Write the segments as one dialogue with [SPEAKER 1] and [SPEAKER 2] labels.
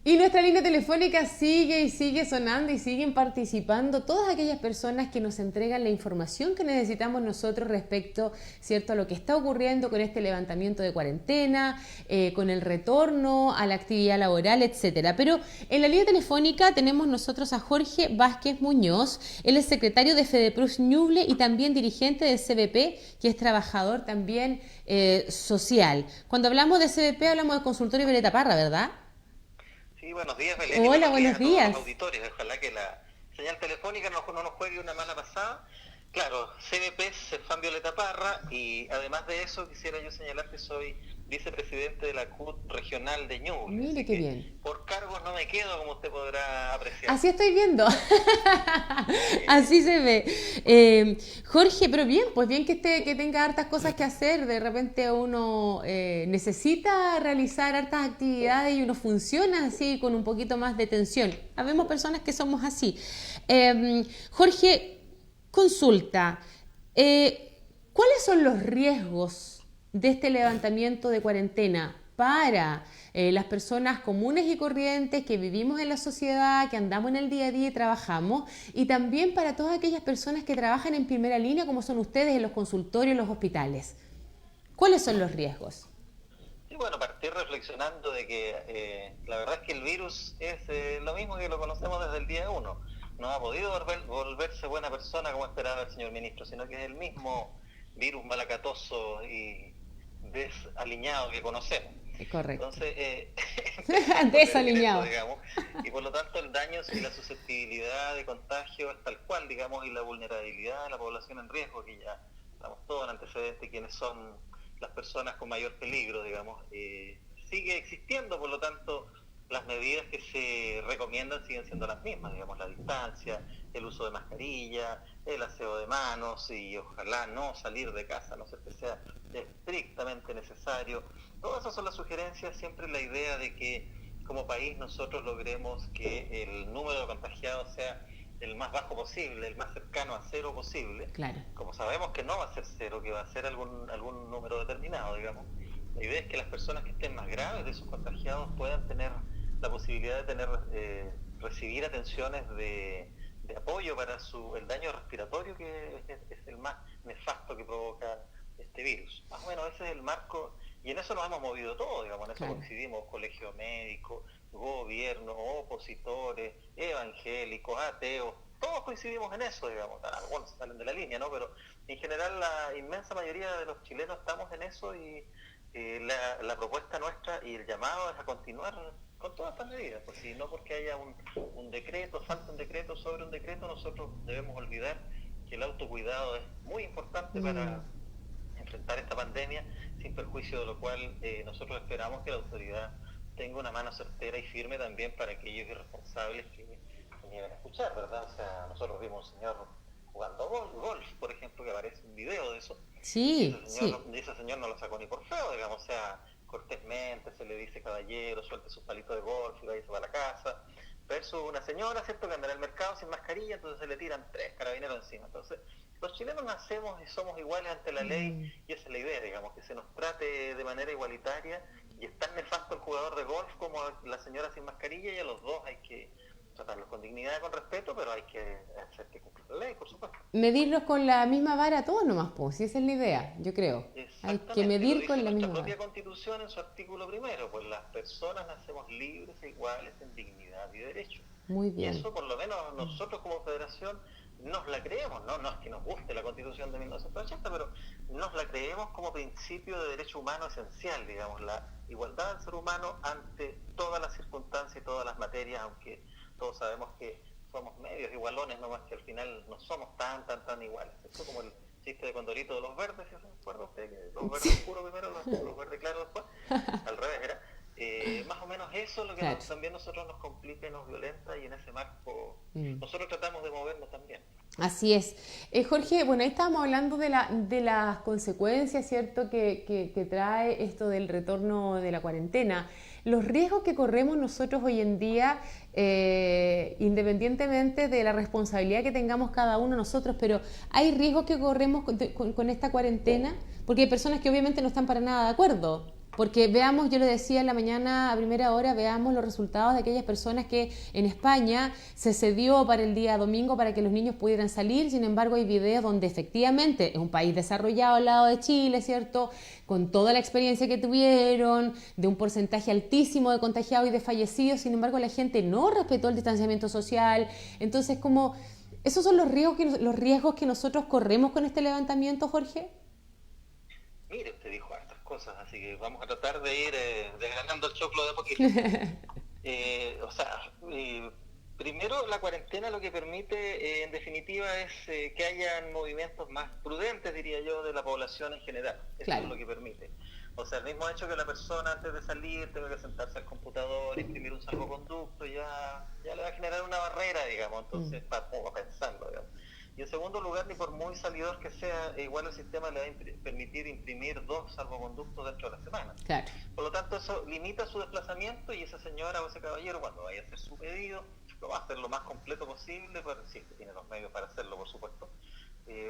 [SPEAKER 1] Y nuestra línea telefónica sigue y sigue sonando y siguen participando todas aquellas personas que nos entregan la información que necesitamos nosotros respecto, ¿cierto?, a lo que está ocurriendo con este levantamiento de cuarentena, con el retorno a la actividad laboral, etcétera. Pero en la línea telefónica tenemos nosotros a Jorge Vázquez Muñoz. Él es secretario de FEDEPROS Ñuble y también dirigente del CBP, que es trabajador también social. Cuando hablamos de CBP hablamos de Consultorio Violeta Parra, ¿verdad?
[SPEAKER 2] Sí, buenos días, Belén, y
[SPEAKER 1] Hola,
[SPEAKER 2] buenos días
[SPEAKER 1] buenos
[SPEAKER 2] a todos los
[SPEAKER 1] días.
[SPEAKER 2] auditores. Ojalá que la señal telefónica no nos juegue una mala pasada. Claro, CBP es Cefam Violeta Parra, y además de eso quisiera yo señalar que soy vicepresidente de la CUT regional de Ñuble,
[SPEAKER 1] Mire
[SPEAKER 2] así
[SPEAKER 1] qué
[SPEAKER 2] que
[SPEAKER 1] bien.
[SPEAKER 2] por cargos no me quedo, como usted podrá apreciar.
[SPEAKER 1] Así estoy viendo.
[SPEAKER 2] Eh,
[SPEAKER 1] Así se ve. Jorge, pero bien, pues bien que tenga hartas cosas que hacer. De repente uno necesita realizar hartas actividades y uno funciona así con un poquito más de tensión. Habemos personas que somos así. Jorge, consulta. ¿Cuáles son los riesgos de este levantamiento de cuarentena para las personas comunes y corrientes que vivimos en la sociedad, que andamos en el día a día y trabajamos, y también para todas aquellas personas que trabajan en primera línea, como son ustedes en los consultorios, en los hospitales? ¿Cuáles son los riesgos?
[SPEAKER 2] y bueno, partir reflexionando de que la verdad es que el virus es lo mismo que lo conocemos desde el día uno. No ha podido volverse buena persona como esperaba el señor ministro, sino que es el mismo virus malacatoso y desaliñado que conocemos.
[SPEAKER 1] Correcto.
[SPEAKER 2] Entonces, empecemos por en esto,
[SPEAKER 1] Desaliñado.
[SPEAKER 2] digamos, y por lo tanto el daño y la susceptibilidad de contagio es tal cual, digamos, y la vulnerabilidad de la población en riesgo, que ya estamos todos en antecedentes, quienes son las personas con mayor peligro, digamos, sigue existiendo. Por lo tanto, las medidas que se recomiendan siguen siendo las mismas, digamos, la distancia, el uso de mascarilla, el aseo de manos, y ojalá no salir de casa, a no ser que sea estrictamente necesario. Todas esas son las sugerencias, siempre la idea de que como país nosotros logremos que el número de contagiados sea el más bajo posible, el más cercano a cero posible.
[SPEAKER 1] Claro.
[SPEAKER 2] Como sabemos que no va a ser cero, que va a ser algún número determinado, digamos, la idea es que las personas que estén más graves de esos contagiados puedan tener la posibilidad de recibir atenciones de apoyo para el daño respiratorio, que es el más nefasto que provoca este virus. Más o menos ese es el marco, y en eso nos hemos movido todos, digamos, en eso
[SPEAKER 1] Claro.
[SPEAKER 2] coincidimos: colegio médico, gobierno, opositores, evangélicos, ateos, todos coincidimos en eso, digamos. Algunos salen de la línea, ¿no? Pero en general la inmensa mayoría de los chilenos estamos en eso, y la propuesta nuestra y el llamado es a continuar con todas estas medidas, pues si no porque haya un decreto, falta un decreto sobre un decreto, nosotros debemos olvidar que el autocuidado es muy importante para enfrentar esta pandemia, sin perjuicio de lo cual nosotros esperamos que la autoridad tenga una mano certera y firme también para aquellos irresponsables que niegan a escuchar, ¿verdad? O sea, nosotros vimos un señor jugando golf, por ejemplo, que aparece un video de eso, y
[SPEAKER 1] Sí, sí.
[SPEAKER 2] ese señor no lo sacó ni por feo, digamos. O sea, cortésmente se le dice: caballero, suelte sus palitos de golf y váyase para la casa. Versus una señora, ¿cierto?, que anda en el mercado sin mascarilla, entonces se le tiran 3 carabineros encima. Entonces, los chilenos nacemos y somos iguales ante la ley, y esa es la idea, digamos, que se nos trate de manera igualitaria, y es tan nefasto el jugador de golf como la señora sin mascarilla, y a los dos hay que tratarlos con dignidad, con respeto, pero hay que hacer que cumpla la ley, por supuesto.
[SPEAKER 1] Medirlos con la misma vara a todos nomás, pues, si esa es la idea, yo creo. Hay que
[SPEAKER 2] Exactamente, lo
[SPEAKER 1] medir
[SPEAKER 2] dice
[SPEAKER 1] con la
[SPEAKER 2] nuestra
[SPEAKER 1] misma
[SPEAKER 2] propia
[SPEAKER 1] vara.
[SPEAKER 2] Constitución en su artículo primero: pues las personas nacemos libres e iguales en dignidad y derecho.
[SPEAKER 1] Muy
[SPEAKER 2] Y
[SPEAKER 1] bien.
[SPEAKER 2] eso, por lo menos nosotros como federación, nos la creemos, ¿no? No es que nos guste la Constitución de 1980, pero nos la creemos como principio de derecho humano esencial, digamos, la igualdad del ser humano ante todas las circunstancias y todas las materias, aunque todos sabemos que somos medios igualones, nomás que al final no somos tan iguales. Eso como el chiste de Condorito de los verdes, ¿sí se acuerda usted? Que los verdes oscuros primero, los verdes claros después, al revés era. Más o menos eso es lo que
[SPEAKER 1] Claro.
[SPEAKER 2] también nosotros nos complica y nos violenta, y en ese marco
[SPEAKER 1] Mm.
[SPEAKER 2] nosotros tratamos de movernos también.
[SPEAKER 1] Así es. Jorge, bueno, ahí estábamos hablando de las consecuencias, ¿cierto?, que trae esto del retorno de la cuarentena. Los riesgos que corremos nosotros hoy en día, independientemente de la responsabilidad que tengamos cada uno de nosotros, pero hay riesgos que corremos con esta cuarentena, porque hay personas que obviamente no están para nada de acuerdo. Porque veamos, yo lo decía en la mañana a primera hora, veamos los resultados de aquellas personas que en España se cedió para el día domingo para que los niños pudieran salir. Sin embargo, hay videos donde efectivamente es un país desarrollado al lado de Chile, ¿cierto? Con toda la experiencia que tuvieron, de un porcentaje altísimo de contagiados y de fallecidos. Sin embargo, la gente no respetó el distanciamiento social. Entonces, como ¿esos son los riesgos que nosotros corremos con este levantamiento, Jorge?
[SPEAKER 2] Mire, usted dijo hartas cosas, así que vamos a tratar de ir desgranando el choclo de a poquito. O sea, primero la cuarentena lo que permite, en definitiva, es que hayan movimientos más prudentes, diría yo, de la población en general. Eso
[SPEAKER 1] Claro.
[SPEAKER 2] es lo que permite. O sea, el mismo hecho que la persona antes de salir tenga que sentarse al computador, imprimir un salvoconducto, ya le va a generar una barrera, digamos, entonces, para pensarlo, digamos. Y en segundo lugar, ni por muy salidor que sea, igual el sistema le va a permitir imprimir 2 salvoconductos dentro de la semana.
[SPEAKER 1] Claro.
[SPEAKER 2] Por lo tanto, eso limita su desplazamiento y esa señora o ese caballero, cuando vaya a hacer su pedido, lo va a hacer lo más completo posible, sí, que tiene los medios para hacerlo, por supuesto,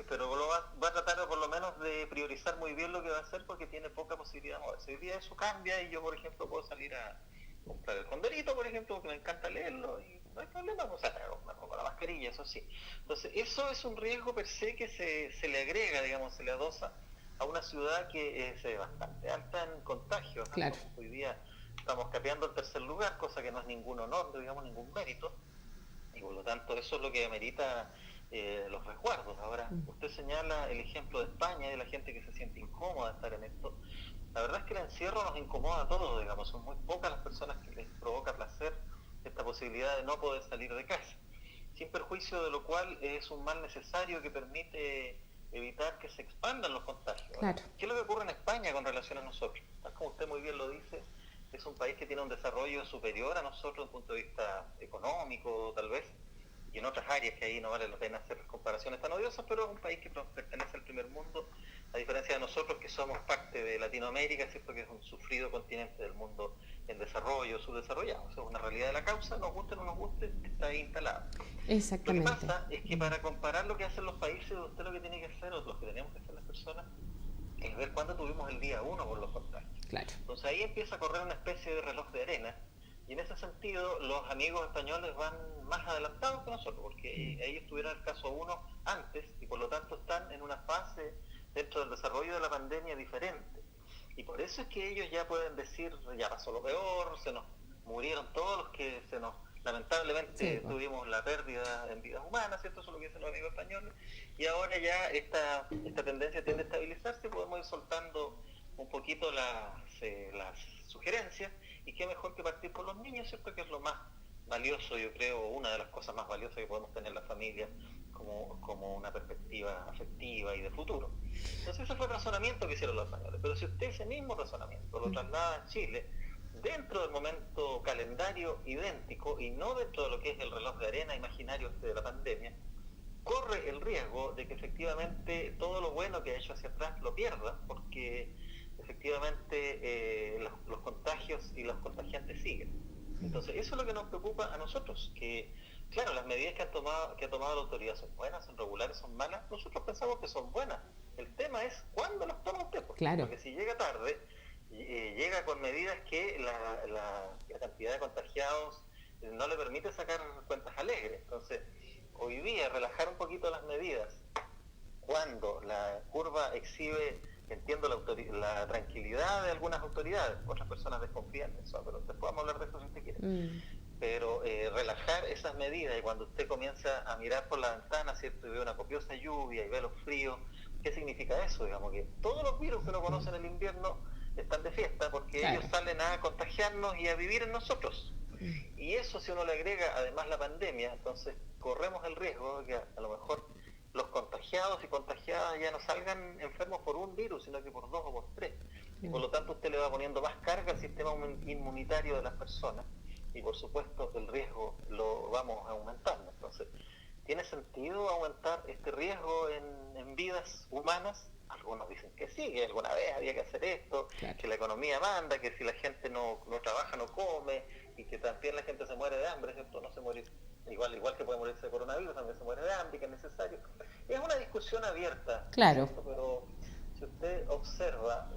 [SPEAKER 2] pero va a tratar por lo menos de priorizar muy bien lo que va a hacer porque tiene poca posibilidad de moverse. Hoy día eso cambia y yo, por ejemplo, puedo salir a comprar el Condorito, por ejemplo, porque me encanta leerlo y no hay problema, o sea, me pongo la mascarilla, eso sí. Entonces, eso es un riesgo per se que se le agrega, digamos, se le adosa a una ciudad que es bastante alta en contagios.
[SPEAKER 1] Claro.
[SPEAKER 2] Hoy día estamos capeando el tercer lugar, cosa que no es ningún honor, digamos, ningún mérito, y por lo tanto eso es lo que amerita los resguardos. Ahora, usted señala el ejemplo de España y de la gente que se siente incómoda de estar en esto. La verdad es que el encierro nos incomoda a todos, digamos, son muy pocas las personas que les provoca placer esta posibilidad de no poder salir de casa, sin perjuicio de lo cual es un mal necesario que permite evitar que se expandan los contagios.
[SPEAKER 1] Claro.
[SPEAKER 2] ¿Qué es lo que ocurre en España con relación a nosotros? Tal como usted muy bien lo dice, es un país que tiene un desarrollo superior a nosotros desde el punto de vista económico, tal vez, y en otras áreas que ahí no vale la pena hacer comparaciones tan odiosas, pero es un país que pertenece al primer mundo, a diferencia de nosotros que somos parte de Latinoamérica, ¿cierto? Que es un sufrido continente del mundo en desarrollo, subdesarrollado. Eso es una realidad de la causa, nos guste o no nos guste, está ahí instalada.
[SPEAKER 1] Exactamente.
[SPEAKER 2] Lo que pasa es que para comparar lo que hacen los países, usted lo que tiene que hacer, o lo que tenemos que hacer las personas, es ver cuándo tuvimos el día 1 por los contagios.
[SPEAKER 1] Claro.
[SPEAKER 2] Entonces ahí empieza a correr una especie de reloj de arena, y en ese sentido los amigos españoles van más adelantados que nosotros, porque ellos tuvieron el caso 1 antes, y por lo tanto están en una fase dentro del desarrollo de la pandemia diferente. Y por eso es que ellos ya pueden decir, ya pasó lo peor, se nos murieron todos los que se nos... Lamentablemente tuvimos la pérdida en vidas humanas, ¿cierto? Eso es lo que dicen los amigos españoles. Y ahora ya esta tendencia tiende a estabilizarse, podemos ir soltando un poquito las sugerencias, y qué mejor que partir por los niños, ¿cierto? Que es lo más valioso, yo creo, una de las cosas más valiosas que podemos tener la familia como una perspectiva afectiva y de futuro. Entonces ese fue el razonamiento que hicieron los españoles. Pero si usted ese mismo razonamiento lo traslada a Chile, dentro del momento calendario idéntico y no dentro de lo que es el reloj de arena imaginario de la pandemia, corre el riesgo de que efectivamente todo lo bueno que ha hecho hacia atrás lo pierda, porque efectivamente los contagios y los contagiantes siguen. Entonces eso es lo que nos preocupa a nosotros, que claro, las medidas que ha tomado la autoridad son buenas, son regulares, son malas. Nosotros pensamos que son buenas. El tema es cuándo las toma usted, porque si llega tarde, llega con medidas que la cantidad de contagiados no le permite sacar cuentas alegres. Entonces, hoy día relajar un poquito las medidas cuando la curva exhibe, entiendo, la tranquilidad de algunas autoridades, otras personas desconfían de eso, pero después vamos a hablar de eso si usted quiere. Pero relajar esas medidas, y cuando usted comienza a mirar por la ventana, ¿cierto? Y ve una copiosa lluvia y ve los fríos, ¿qué significa eso? Digamos que todos los virus que uno conoce en el invierno están de fiesta porque ellos salen a contagiarnos y a vivir en nosotros. Y eso, si uno le agrega además la pandemia, entonces corremos el riesgo de que a lo mejor los contagiados y contagiadas ya no salgan enfermos por un virus, sino que por 2 o por 3. Y por lo tanto usted le va poniendo más carga al sistema inmunitario de las personas, y por supuesto el riesgo lo vamos aumentando. Entonces, ¿tiene sentido aumentar este riesgo en vidas humanas? Algunos dicen que sí, que alguna vez había que hacer esto, que la economía manda, que si la gente no trabaja no come, y que también la gente se muere de hambre, ¿cierto? No se muere igual que puede morirse de coronavirus, también se muere de hambre, que es necesario. Es una discusión abierta,
[SPEAKER 1] claro,
[SPEAKER 2] ¿cierto? Pero si usted observa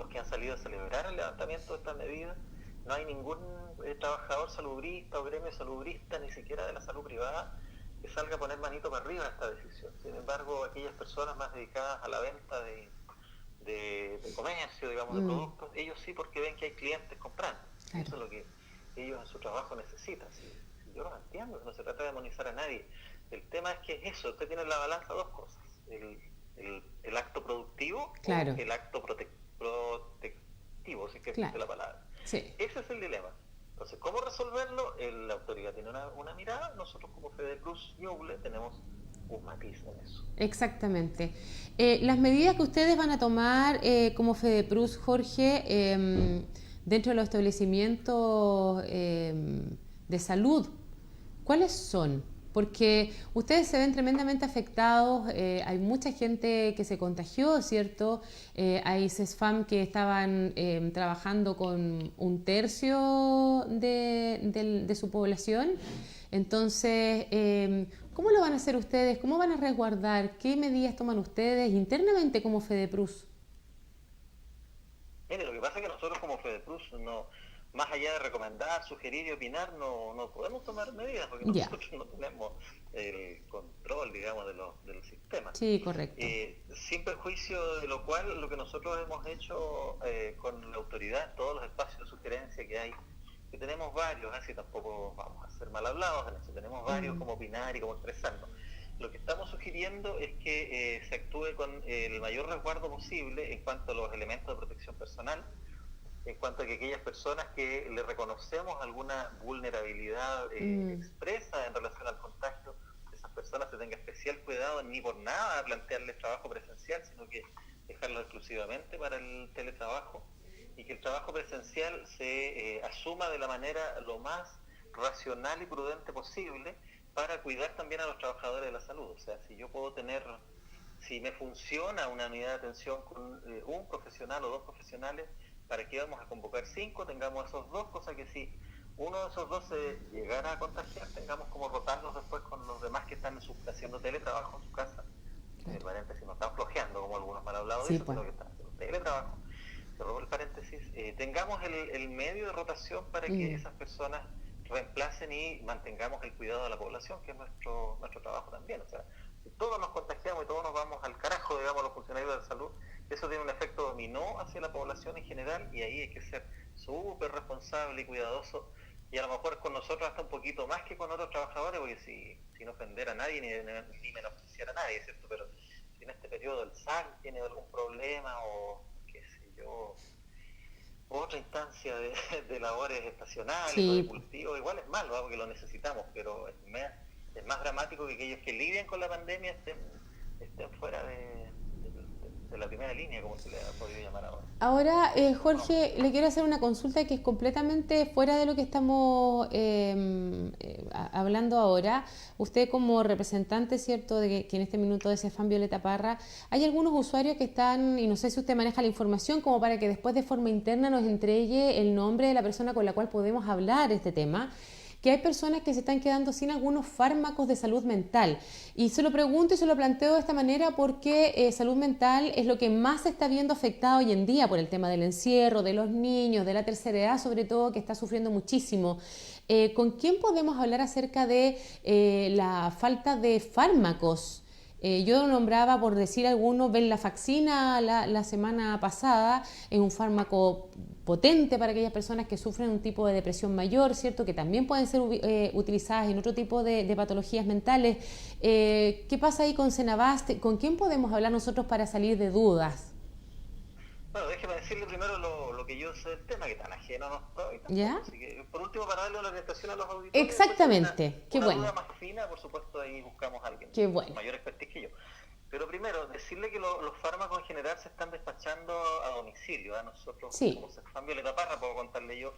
[SPEAKER 2] los que han salido a celebrar el levantamiento de esta medida. No hay ningún trabajador salubrista o gremio salubrista, ni siquiera de la salud privada, que salga a poner manito para arriba a esta decisión. Sin embargo, aquellas personas más dedicadas a la venta de comercio, digamos, de productos, ellos sí, porque ven que hay clientes comprando. Claro. Eso es lo que ellos en su trabajo necesitan. Yo lo entiendo, no se trata de demonizar a nadie. El tema es que eso, usted tiene en la balanza dos cosas: el acto productivo,
[SPEAKER 1] claro,
[SPEAKER 2] o el acto protectivo, si es que existe la palabra.
[SPEAKER 1] Sí.
[SPEAKER 2] Ese es el dilema. Entonces, ¿cómo resolverlo? La autoridad tiene una mirada, nosotros como FEDEPRUS y UBLE tenemos un matiz en eso.
[SPEAKER 1] Exactamente. Las medidas que ustedes van a tomar como FEDEPRUS, Jorge, dentro de los establecimientos de salud, ¿cuáles son? Porque ustedes se ven tremendamente afectados, hay mucha gente que se contagió, ¿cierto? Hay CESFAM que estaban trabajando con 1/3 de su población. Entonces, ¿cómo lo van a hacer ustedes? ¿Cómo van a resguardar? ¿Qué medidas toman ustedes internamente como FEDEPRUS?
[SPEAKER 2] Mire, lo que pasa es que nosotros como FEDEPRUS, más allá de recomendar, sugerir y opinar, no podemos tomar medidas, porque nosotros no tenemos el control, digamos, de los sistemas.
[SPEAKER 1] Sí, correcto.
[SPEAKER 2] Sin perjuicio de lo cual, lo que nosotros hemos hecho con la autoridad en todos los espacios de sugerencia que hay, que tenemos varios, así tampoco vamos a ser mal hablados en eso, tenemos varios como opinar y como expresarnos. Lo que estamos sugiriendo es que se actúe con el mayor resguardo posible en cuanto a los elementos de protección personal, en cuanto a que aquellas personas que le reconocemos alguna vulnerabilidad expresa en relación al contagio, esas personas se tenga especial cuidado, ni por nada plantearles trabajo presencial, sino que dejarlo exclusivamente para el teletrabajo, y que el trabajo presencial se asuma de la manera lo más racional y prudente posible para cuidar también a los trabajadores de la salud. O sea, si me funciona una unidad de atención con un profesional o dos profesionales, ¿para qué vamos a convocar 5? Tengamos esos dos, cosa que si uno de esos dos se llegara a contagiar, tengamos como rotarlos después con los demás que están haciendo teletrabajo en su casa. En el paréntesis, no están flojeando, como algunos mal hablados de eso, sino que están haciendo teletrabajo. Cerró el paréntesis. Tengamos el medio de rotación para que esas personas reemplacen y mantengamos el cuidado de la población, que es nuestro trabajo también. O sea, si todos nos contagiamos y todos nos vamos al carajo, digamos, los funcionarios de la salud, eso tiene un efecto dominó hacia la población en general, y ahí hay que ser súper responsable y cuidadoso, y a lo mejor con nosotros hasta un poquito más que con otros trabajadores, porque sin ofender a nadie ni menospreciar a nadie, ¿cierto? Pero si en este periodo el SAC tiene algún problema, o qué sé yo, otra instancia de labores estacionales o de cultivo, igual es malo, porque lo necesitamos, pero es más dramático que aquellos que lidian con la pandemia estén fuera de la primera línea, como se le ha podido llamar ahora.
[SPEAKER 1] Ahora, Jorge, le quiero hacer una consulta que es completamente fuera de lo que estamos hablando ahora. Usted como representante, ¿cierto?, que en este minuto de CESFAM Violeta Parra, hay algunos usuarios que están, y no sé si usted maneja la información, como para que después de forma interna nos entregue el nombre de la persona con la cual podemos hablar este tema, que hay personas que se están quedando sin algunos fármacos de salud mental. Y se lo pregunto y se lo planteo de esta manera porque salud mental es lo que más se está viendo afectado hoy en día por el tema del encierro, de los niños, de la tercera edad sobre todo, que está sufriendo muchísimo. ¿Con quién podemos hablar acerca de la falta de fármacos? Yo nombraba, por decir algunos, venlafaxina la semana pasada, es un fármaco potente para aquellas personas que sufren un tipo de depresión mayor, ¿cierto?, que también pueden ser utilizadas en otro tipo de patologías mentales. ¿Qué pasa ahí con Senabast? ¿Con quién podemos hablar nosotros para salir de dudas?
[SPEAKER 2] Bueno, déjeme decirle primero lo que yo sé del tema, que tan ajeno no estoy tampoco.
[SPEAKER 1] ¿Ya?
[SPEAKER 2] Así que, por último, para darle una orientación a los auditores.
[SPEAKER 1] Exactamente, qué bueno.
[SPEAKER 2] Una duda más fina, por supuesto, ahí buscamos a alguien
[SPEAKER 1] con
[SPEAKER 2] mayor expertise que yo. Pero primero, decirle que los fármacos en general se están despachando a domicilio. Nosotros, como CESFAM Violeta Parra, puedo contarle yo,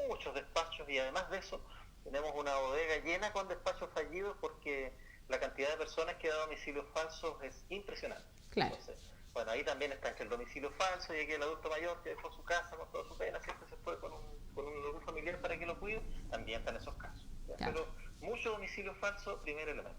[SPEAKER 2] muchos despachos, y además de eso, tenemos una bodega llena con despachos fallidos, porque la cantidad de personas que da domicilios falsos es impresionante.
[SPEAKER 1] Claro.
[SPEAKER 2] Entonces, bueno, ahí también está entre el domicilio falso y aquí el adulto mayor que dejó su casa con toda su pena, siempre se fue con un familiar para que lo cuide, también están esos casos. Claro. Pero mucho domicilio falso, primer elemento.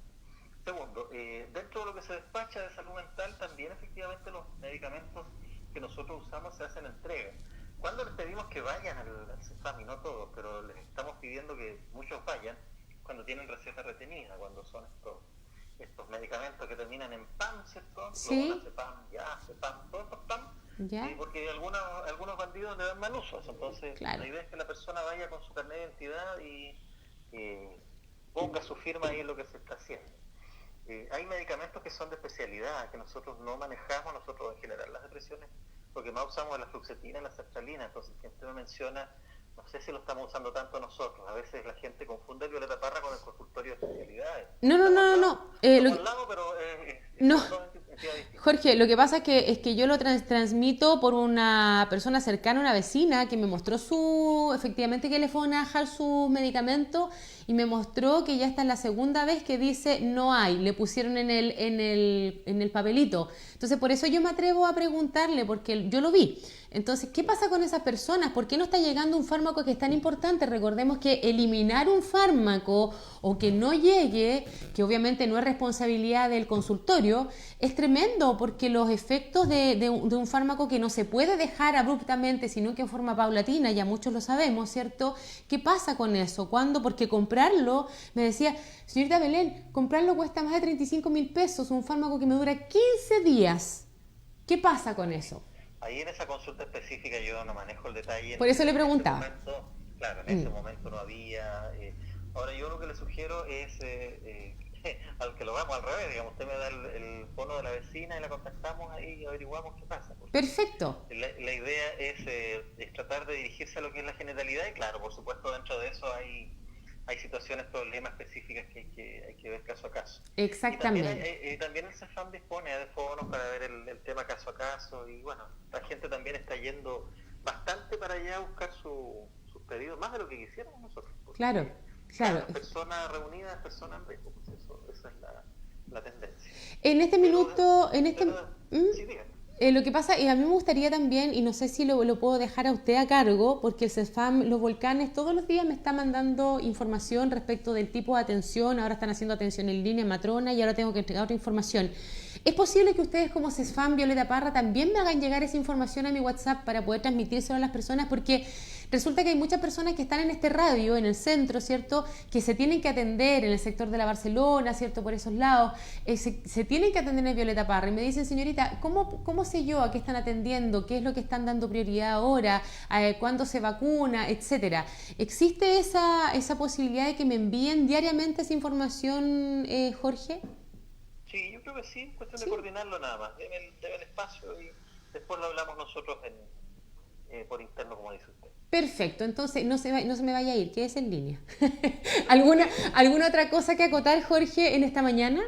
[SPEAKER 2] Segundo, dentro de lo que se despacha de salud mental, también efectivamente los medicamentos que nosotros usamos se hacen entrega. Cuando les pedimos que vayan al CEFAM, y no todos, pero les estamos pidiendo que muchos vayan, cuando tienen receta retenida, cuando son estos medicamentos que terminan en PAM, ¿cierto?
[SPEAKER 1] Sí.
[SPEAKER 2] CEPAM, ya, CEPAM, todos estos PAM,
[SPEAKER 1] ¿Ya?
[SPEAKER 2] porque algunos bandidos le dan mal uso. Entonces,
[SPEAKER 1] Claro.
[SPEAKER 2] la idea es que la persona vaya con su carnet de identidad y ponga su firma ahí en lo que se está haciendo. Hay medicamentos que son de especialidad, que nosotros no manejamos, nosotros en general las depresiones, porque más usamos la fluoxetina y la sertralina. Entonces, quien usted me menciona, no sé si lo estamos usando tanto nosotros. A veces la gente confunde el Violeta Parra con el consultorio de especialidades.
[SPEAKER 1] No. No. Jorge, lo que pasa es que yo lo transmito por una persona cercana, una vecina, que me mostró efectivamente que le fueron a dejar sus medicamentos y me mostró que ya esta es la segunda vez que dice no hay, le pusieron en el papelito. Entonces, por eso yo me atrevo a preguntarle, porque yo lo vi. Entonces, ¿qué pasa con esas personas? ¿Por qué no está llegando un fármaco que es tan importante? Recordemos que eliminar un fármaco o que no llegue, que obviamente no es responsabilidad del consultorio, es tremendo, porque los efectos de un fármaco que no se puede dejar abruptamente, sino que en forma paulatina, ya muchos lo sabemos, ¿cierto? ¿Qué pasa con eso? ¿Cuándo? Porque comprarlo, me decía, señorita Belén, comprarlo cuesta más de 35.000 pesos, un fármaco que me dura 15 días. ¿Qué pasa con eso?
[SPEAKER 2] Ahí en esa consulta específica yo no manejo el detalle.
[SPEAKER 1] Por eso le preguntaba.
[SPEAKER 2] Claro, en ese momento no había. Ahora yo lo que le sugiero es, al que lo vamos al revés, digamos, usted me da el fono de la vecina y la contactamos ahí y averiguamos qué pasa.
[SPEAKER 1] Perfecto.
[SPEAKER 2] La idea es tratar de dirigirse a lo que es la generalidad y claro, por supuesto dentro de eso hay situaciones, problemas específicas que hay que ver caso a caso.
[SPEAKER 1] Exactamente.
[SPEAKER 2] Y también el CEFAM dispone de fonos para ver el tema caso a caso y bueno, la gente también está yendo bastante para allá a buscar sus pedidos, más de lo que quisiéramos nosotros.
[SPEAKER 1] Claro.
[SPEAKER 2] Personas reunidas, personas en riesgo, pues esa es la tendencia.
[SPEAKER 1] En este minuto,
[SPEAKER 2] sí, dígame.
[SPEAKER 1] Lo que pasa, y a mí me gustaría también, y no sé si lo puedo dejar a usted a cargo, porque el CEFAM, los volcanes, todos los días me está mandando información respecto del tipo de atención. Ahora están haciendo atención en línea, matrona, y ahora tengo que entregar otra información. ¿Es posible que ustedes como CEFAM Violeta Parra también me hagan llegar esa información a mi WhatsApp para poder transmitírselo a las personas? Porque resulta que hay muchas personas que están en este radio, en el centro, ¿cierto?, que se tienen que atender en el sector de la Barcelona, ¿cierto?, por esos lados, se tienen que atender en Violeta Parra y me dicen, señorita, ¿cómo sé yo a qué están atendiendo? ¿Qué es lo que están dando prioridad ahora? ¿Cuándo se vacuna? Etcétera. ¿Existe esa posibilidad de que me envíen diariamente esa información, Jorge?
[SPEAKER 2] Sí, yo creo que sí, cuestión de coordinarlo nada más. Debe el espacio y después lo hablamos nosotros por interno, como dice usted.
[SPEAKER 1] Perfecto, entonces no se me vaya a ir, quédese en línea. ¿Alguna otra cosa que acotar, Jorge, en esta mañana?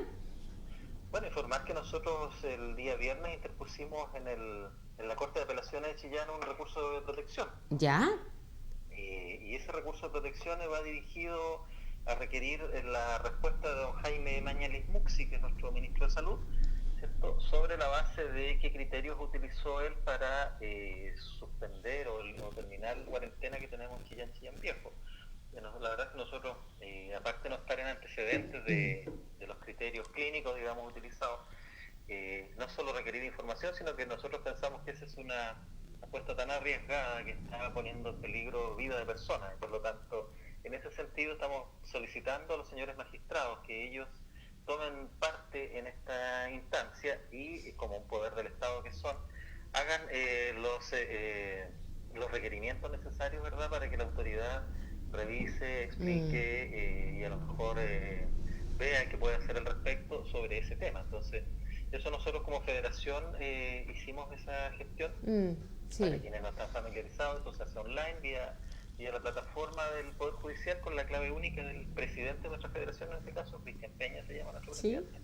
[SPEAKER 2] Bueno, informar que nosotros el día viernes interpusimos en la Corte de Apelaciones de Chillán un recurso de protección.
[SPEAKER 1] ¿Ya?
[SPEAKER 2] Y ese recurso de protección va dirigido a requerir la respuesta de don Jaime Mañalis Muxi, que es nuestro ministro de Salud, ¿cierto?, sobre la base de qué criterios utilizó él para suspender o terminar la cuarentena que tenemos en Chillán Viejo. La verdad es que nosotros, aparte de no estar en antecedentes de los criterios clínicos, digamos, utilizados, no solo requerir información, sino que nosotros pensamos que esa es una apuesta tan arriesgada que está poniendo en peligro vida de personas. Y por lo tanto, en ese sentido estamos solicitando a los señores magistrados que ellos tomen parte en esta instancia y, como un poder del Estado que son, hagan los requerimientos necesarios, ¿verdad?, para que la autoridad revise, explique y a lo mejor vea qué puede hacer al respecto sobre ese tema. Entonces, eso nosotros como federación hicimos esa gestión.
[SPEAKER 1] Sí.
[SPEAKER 2] Para quienes no están familiarizados, esto se hace online vía la plataforma del Poder Judicial con la clave única del presidente de nuestra federación, en este caso, Cristian Peña se llama nuestro presidente.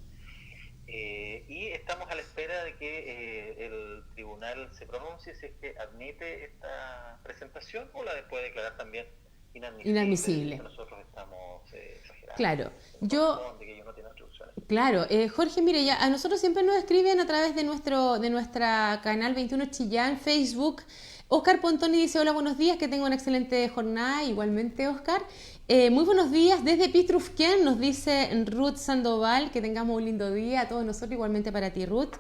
[SPEAKER 2] Y estamos a la espera de que el tribunal se pronuncie si es que admite esta presentación o la puede declarar también inadmisible. Nosotros estamos exagerando.
[SPEAKER 1] Claro,
[SPEAKER 2] que ellos no tienen atribuciones.
[SPEAKER 1] Claro, Jorge, mire, ya a nosotros siempre nos escriben a través de nuestra canal 21 Chillán, Facebook, Oscar Pontoni dice, hola, buenos días, que tenga una excelente jornada, igualmente Oscar. Muy buenos días, desde Pitrufquén, nos dice Ruth Sandoval, que tengamos un lindo día a todos nosotros, igualmente para ti, Ruth.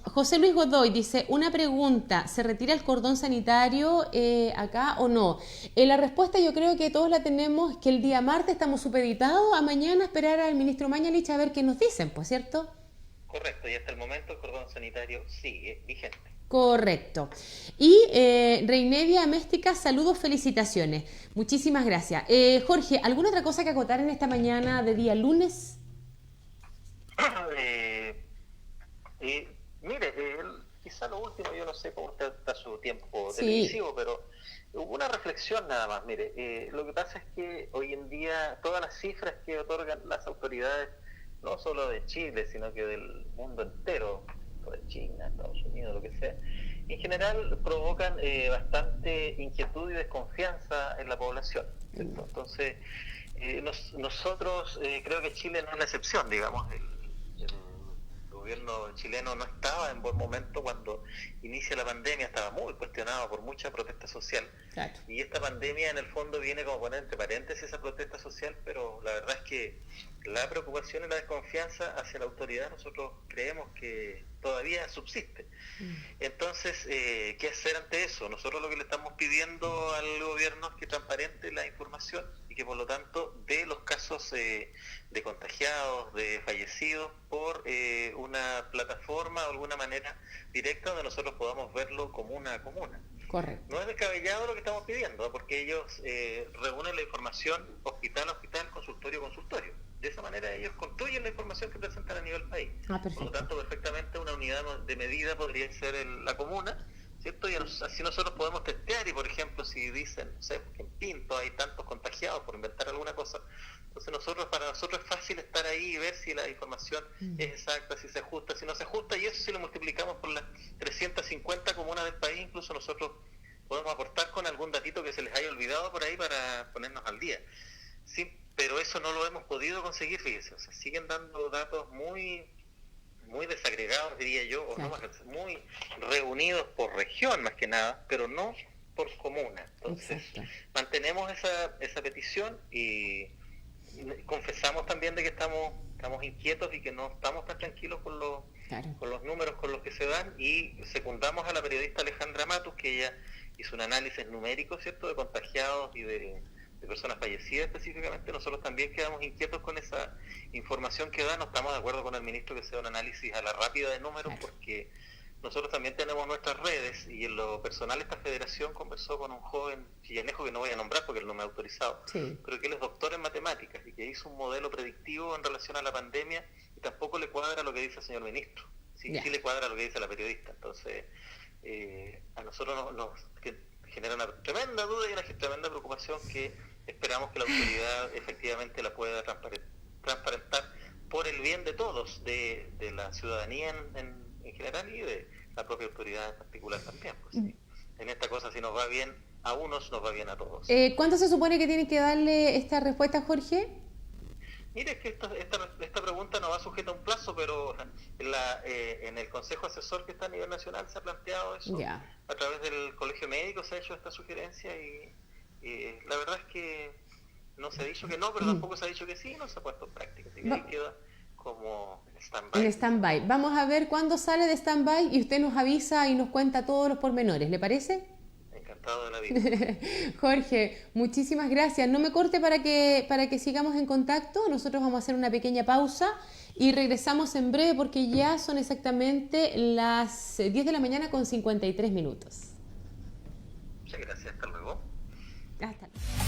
[SPEAKER 1] José Luis Godoy dice, una pregunta, ¿se retira el cordón sanitario acá o no? La respuesta yo creo que todos la tenemos, que el día martes estamos supeditados a mañana esperar al ministro Mañalich a ver qué nos dicen, pues, ¿cierto?
[SPEAKER 2] Correcto, y hasta el momento el cordón sanitario sigue vigente.
[SPEAKER 1] Correcto. Y Reinedia Améstica, saludos, felicitaciones. Muchísimas gracias. Jorge, ¿alguna otra cosa que acotar en esta mañana de día lunes?
[SPEAKER 2] Mire, quizá lo último, yo no sé cómo está su tiempo televisivo, pero una reflexión nada más. Mire, lo que pasa es que hoy en día todas las cifras que otorgan las autoridades, no solo de Chile, sino que del mundo entero, de China, Estados Unidos, lo que sea, en general provocan bastante inquietud y desconfianza en la población, ¿cierto? Entonces, nosotros, creo que Chile no es la excepción, digamos. El gobierno chileno no estaba en buen momento cuando inicia la pandemia, estaba muy cuestionado por mucha protesta social.
[SPEAKER 1] Claro.
[SPEAKER 2] Y esta pandemia en el fondo viene como poner entre paréntesis esa protesta social, pero la verdad es que la preocupación y la desconfianza hacia la autoridad nosotros creemos que todavía subsiste. Entonces, ¿qué hacer ante eso? Nosotros lo que le estamos pidiendo al gobierno es que transparente la información y que por lo tanto dé los casos de contagiados, de fallecidos por una plataforma o alguna manera directa donde nosotros podamos verlo comuna a comuna.
[SPEAKER 1] Correcto.
[SPEAKER 2] No es descabellado lo que estamos pidiendo, porque ellos reúnen la información hospital a hospital, consultorio a consultorio. De esa manera ellos construyen la información que presentan a nivel país. Por lo tanto, perfectamente una unidad de medida podría ser la comuna, ¿cierto? Y así nosotros podemos testear y, por ejemplo, si dicen, no sé, que en Pinto hay tantos contagiados, por inventar alguna cosa, entonces para nosotros es fácil estar ahí y ver si la información es exacta, si se ajusta, si no se ajusta, y eso si lo multiplicamos por las 350 comunas del país, incluso nosotros podemos aportar con algún datito que se les haya olvidado por ahí para ponernos al día. Sí, pero eso no lo hemos podido conseguir, fíjese, o sea, siguen dando datos muy desagregados, diría yo, o no más, muy reunidos por región más que nada, pero no por comuna. Entonces, mantenemos esa petición y confesamos también de que estamos inquietos y que no estamos tan tranquilos con los números con los que se dan, y secundamos a la periodista Alejandra Matus, que ella hizo un análisis numérico, ¿cierto?, de contagiados y de personas fallecidas específicamente. Nosotros también quedamos inquietos con esa información que da. No estamos de acuerdo con el ministro que sea un análisis a la rápida de números, porque nosotros también tenemos nuestras redes, y en lo personal esta federación conversó con un joven chillanejo que no voy a nombrar porque él no me ha autorizado, pero que él es doctor en matemáticas y que hizo un modelo predictivo en relación a la pandemia, y tampoco le cuadra lo que dice el señor ministro, sí le cuadra lo que dice la periodista. Entonces, a nosotros nos genera una tremenda duda y una tremenda preocupación que esperamos que la autoridad efectivamente la pueda transparentar por el bien de todos, de la ciudadanía en general y de la propia autoridad en particular también. Pues, sí. En esta cosa, si nos va bien a unos, nos va bien a todos.
[SPEAKER 1] ¿Cuánto se supone que tiene que darle esta respuesta, Jorge?
[SPEAKER 2] Mire, es que esta pregunta no va sujeta a un plazo, pero en el Consejo Asesor que está a nivel nacional se ha planteado eso. A través del Colegio Médico se ha hecho esta sugerencia y la verdad es que no se ha dicho que no, pero tampoco se ha dicho que sí, no se ha puesto en práctica. Así que ahí queda como stand-by.
[SPEAKER 1] En stand-by. Vamos a ver cuándo sale de stand-by y usted nos avisa y nos cuenta todos los pormenores, ¿le parece?
[SPEAKER 2] Encantado de la vida.
[SPEAKER 1] Jorge, muchísimas gracias. No me corte para que sigamos en contacto. Nosotros vamos a hacer una pequeña pausa y regresamos en breve porque ya son exactamente las 10 de la mañana con 53 minutos.
[SPEAKER 2] Muchas gracias. Hasta luego.
[SPEAKER 1] Hasta luego.